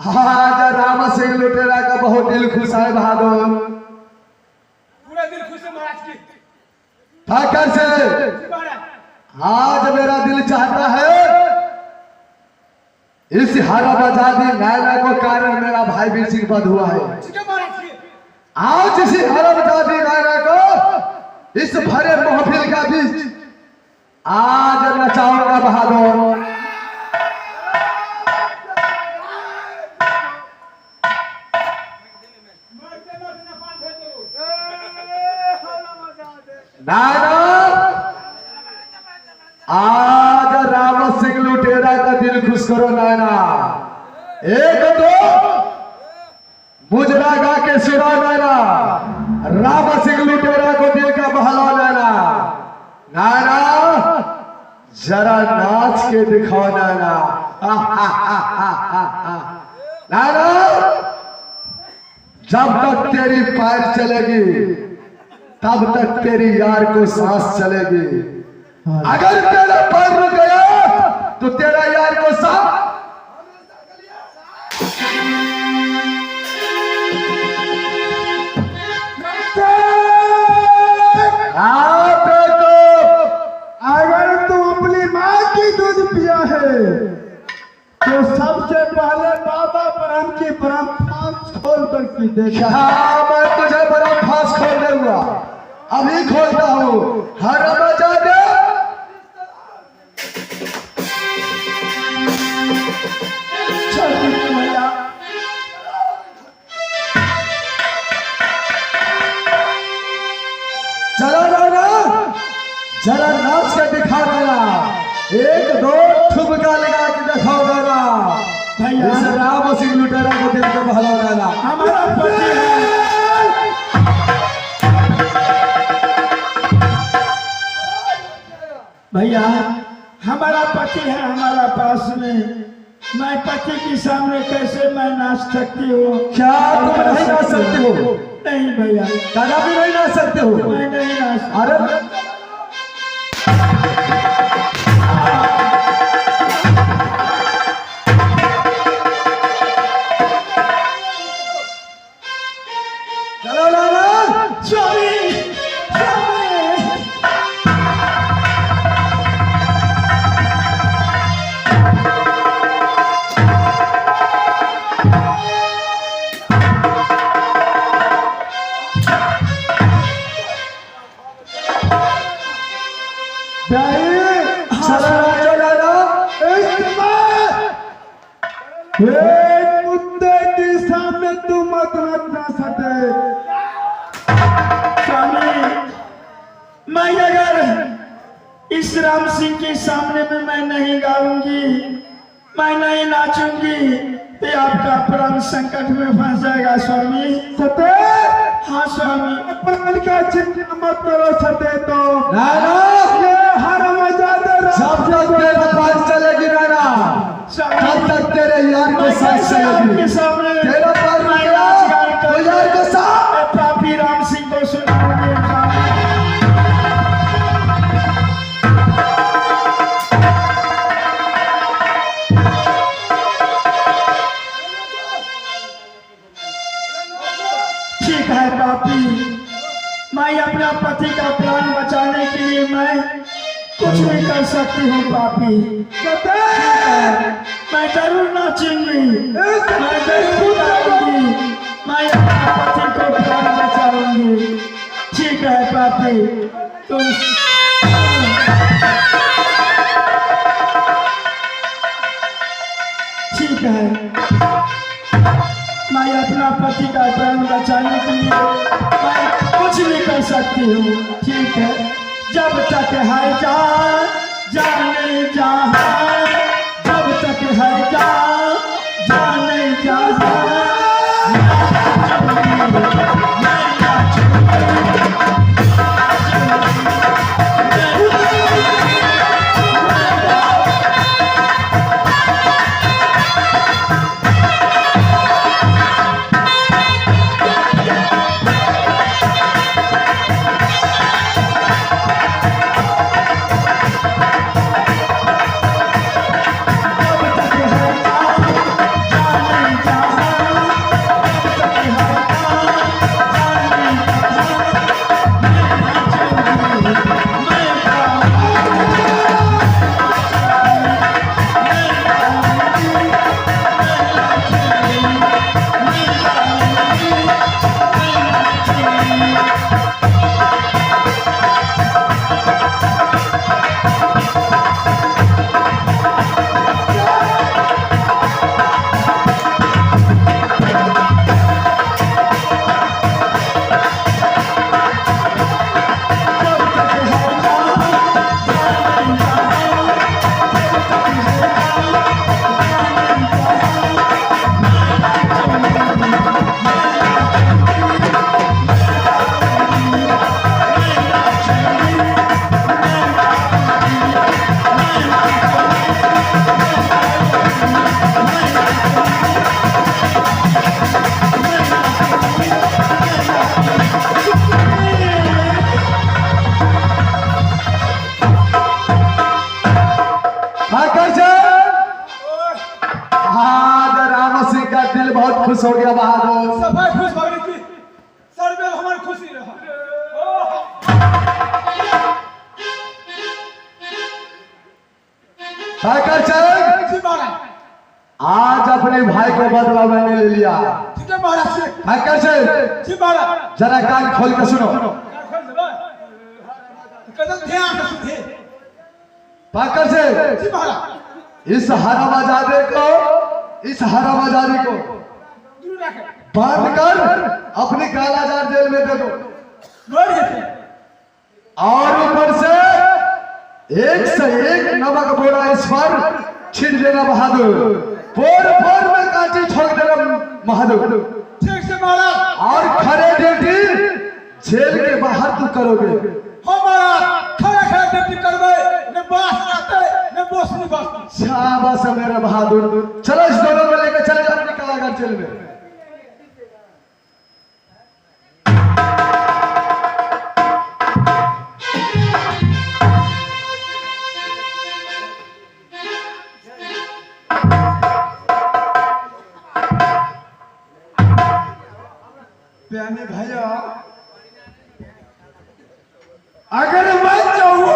आज राम सिंह लुटेरा का बहुत दिल खुश है बहादुर, पूरा दिल खुश है महाराज की। ठाकर से आज मेरा दिल चाहता है इस हरम आजादी नायला को कारण मेरा भाई वीर सिंह वध हुआ है। आज इसी हरम आजादी नायला को इस भरे महफिल का बीच आज नचाऊंगा बहादुर। नायला आज राम सिंह लुटेरा का दिल खुश करो नायना। एक दो मुजरा गा के सुना नायना, राम सिंह लुटेरा को दिल का बहला नायना। नायना जरा नाच के दिखाओ नायना। नायना जब तक तेरी पैर चलेगी तब तक तेरी यार को सांस चलेगी। अगर तेरा पैर रुक गया तो तेरा यार को सांस। अगर तू अपनी माँ की दूध पिया है तो सबसे पहले बाबा परम की परम फांस खोल कर की देखा। मैं तुझे बड़ा फांस खोल दूंगा, अभी खोलता हूँ। हर बजा दे चला जाना, जरा नाच के दिखा देना। एक दो ठुमका लगा के दिखाओ देना। इस राम सिंह लुटेरा को दिल को बहला देना। हमारा पति है भैया, हमारा पति है हमारा पास में। मैं पति के सामने कैसे मैं नाच सकती हूँ? क्या तुम नहीं नाच सकते हो? नहीं भैया, दादा भी नहीं नाच सकते हो? मैं नहीं नाच। अरे चलो लाला स्वामी मुद्दे के सामने तू मत रखना सके। स्वामी, मैं अगर इस राम सिंह के सामने में मैं नहीं गाऊंगी, मैं नहीं नाचूंगी तो आपका प्राण संकट में फंस जाएगा स्वामी। सते? हाँ स्वामी। प्राण का चिंता मत करो सते। तो नाना ये हरम आजादी जब तक तेरा पास चलेगी नाना तब तक तेरे यार को सांस चलेगी। सामने तेरा पास गया तो यार को सांस। पापी राम सिंह को सुनाऊंगी। ठीक है पापी, मैं अपना पति का प्राण बचाने के लिए मैं कुछ नहीं कर सकती हूँ पापी। मैं जरूर नाचूंगी, मैं जरूर गाऊंगी, मैं अपने पति को प्राण बचाऊंगी। ठीक है पापी, तुम ठीक है। मैं अपना पति का प्राण बचाने के लिए मैं कुछ भी कर सकती हूँ। ठीक है, जब तक है जान जाने जहाँ, जब तक है जान जाने जहाँ। पाकर चल। जी महाराज। आज अपने भाई को बदला मैंने ले लिया। ठीक है महाराज जी। पाकर चल। जी महाराज। जरा कान खोल कर सुनो। कदम ध्यान से सुनिए। पाकर चल। जी महाराज। इस हरामजादे को, इस हरामजादी को दूर रखें। बांध कर अपनी कालाजार जेल में दे दो। और ऊपर से एक नमक बोरा इस पर छिड़ देना बहादुर। पोर पोर में कांटी ठोक देना बहादुर। ठीक से महाराज। और खड़े ड्यूटी जेल के बाहर तू करोगे। हो महाराज। खड़े खड़े ड्यूटी करवे। न बास आते न बोस नहीं बास। शाबाश मेरे बहादुर। चलो इस दोनों में लेकर चले जाओ अपनी कालागार जेल में। प्यारे भैया, अगर मैं चाहूँ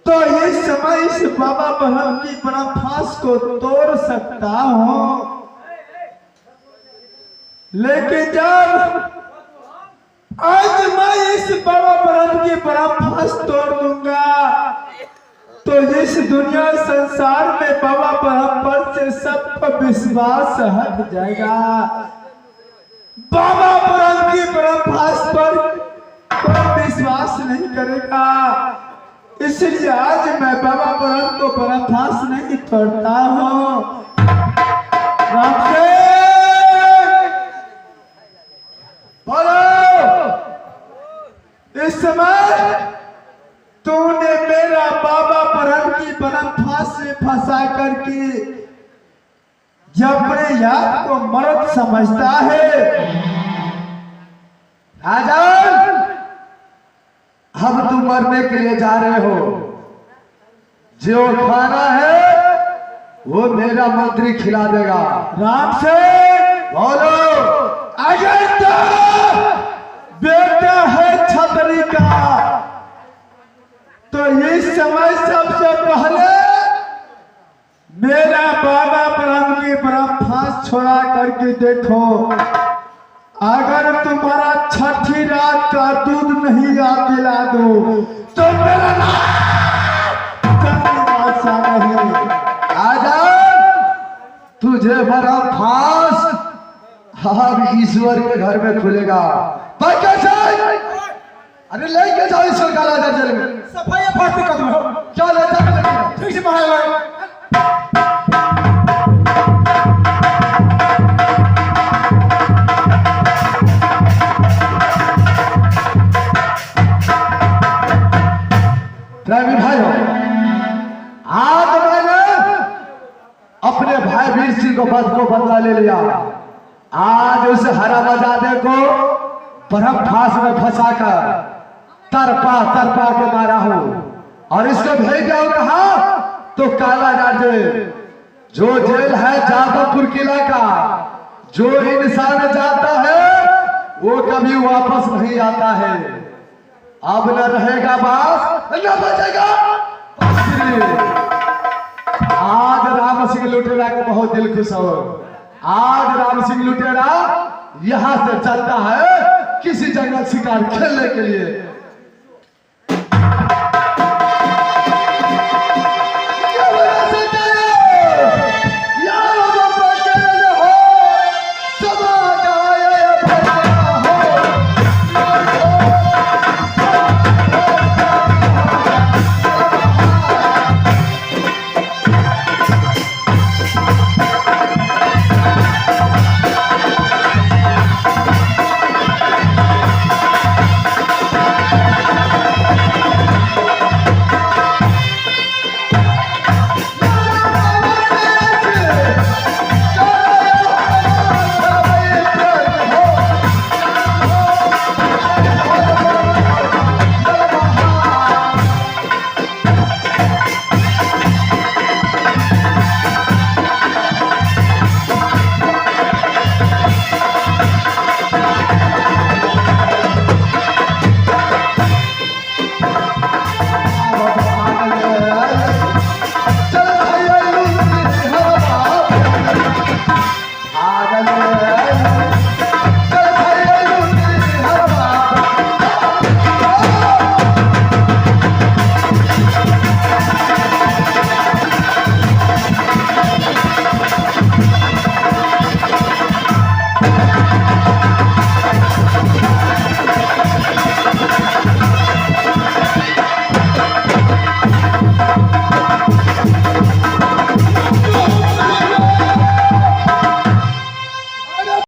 तो इस समय इस बाबा बहन की फांस को तोड़ सकता हूँ, लेकिन जब आज मैं इस बाबा बहन की फांस तोड़ दूंगा तो इस दुनिया संसार में बाबा बहन पर से सबका विश्वास हट जाएगा। बाबा पुराण की ब्रह्मास पर कोई विश्वास नहीं करेगा, इसलिए आज मैं बाबा पुराण को ब्रह्मास नहीं तोड़ता हूँ। इस समय तूने मेरा बाबा पुराण की ब्रह्मास से फंसा करके जब अपने याद को मर्द समझता है। राजन, अब तुम मरने के लिए जा रहे हो। जो खाना है वो मेरा मंत्री खिला देगा। राम से बोलो। अगर तो बेटा है छतरी का तो इस समय सबसे पहले मेरा बाबा ब्रह्म की ब्रह्म फांस छोड़ा करके देखो। अगर तुम्हारा छठी रात का दूध नहीं दिला दो तो मेरा नाम नहीं। आजाद, तुझे बड़ा फांस अब ईश्वर के घर में खुलेगा। अरे लेके जाओ ईश्वर का लाजा जेल में। सफाई फाड़ती कर दो। क्या लेता? ठीक से महाराज। भाइयों, आज मैंने अपने भाई वीर सिंह को बदला ले लिया। आज उस हरामजादे को बर्फ फांस में फंसाकर तरपा तरपा के मारा हूं और इसको भेज दिया कहा तो कालाजार जेल, जो जेल है जादवपुर किला का। जो इंसान जाता है वो कभी वापस नहीं आता है। अब न रहेगा बास न बचेगा। आज राम सिंह लुटेरा को बहुत दिल खुश हो। आज राम सिंह लुटेरा यहां से चलता है किसी जंगल शिकार खेलने के लिए।